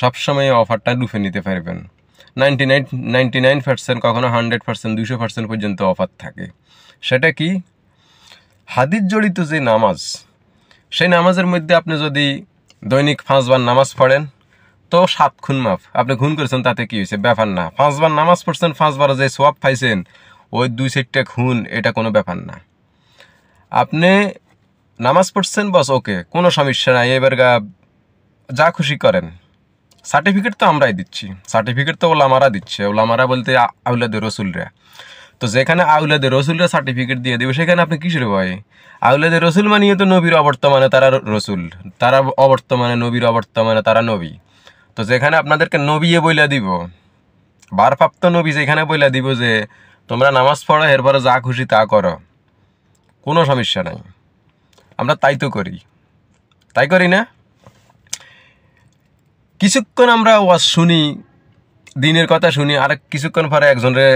সবসময় অফারটা লুফে নিতে পারবেন। 99% কখনো 100%, 200% পর্যন্ত অফার থাকে। সেটা কি? হাদিস জড়িত যে নামাজ, সেই নামাজের মধ্যে আপনি যদি দৈনিক 5 বার নামাজ পড়েন তো 7 খুন মাফ। আপনি খুন করেছেন তাতে কি হয়েছে? ব্যাপার না। 5 বার নামাজ পড়ছেন, 5 বার যে সোয়াব পাইছেন, ওই 2-4টা খুন, এটা কোনো ব্যাপার না। আপনি নামাজ পড়ছেন বস, ওকে, কোনো সমস্যা নাই, এবার যা খুশি করেন। সার্টিফিকেট তো আমরাই দিচ্ছি, সার্টিফিকেট তো ওলামারা দিচ্ছে। ওলামারা বলতে আউলাদে রসুলরা। তো যেখানে আউলাদে রসুলরা সার্টিফিকেট দিয়ে দেবে, সেখানে আপনি কিসের ভয়? আউলাদে রসুল মানিয়ে তো নবীর অবর্তমানে তারা রসুল, তারা অবর্তমানে নবীর অবর্তমানে তারা নবী। তো যেখানে আপনাদেরকে নবীয়ে বইলা দিব, বারপ্রাপ্ত নবী যেখানে বইলা দিব যে তোমরা নামাজ পড়ো, এরপরে যা খুশি তা করো, কোনো সমস্যা নাই। আমরা তাই তো করি, তাই করি না? কিছুক্ষণ আমরা ওয়াজ শুনি, দিনের কথা শুনি, আর কিছুক্ষণ পরে একজনের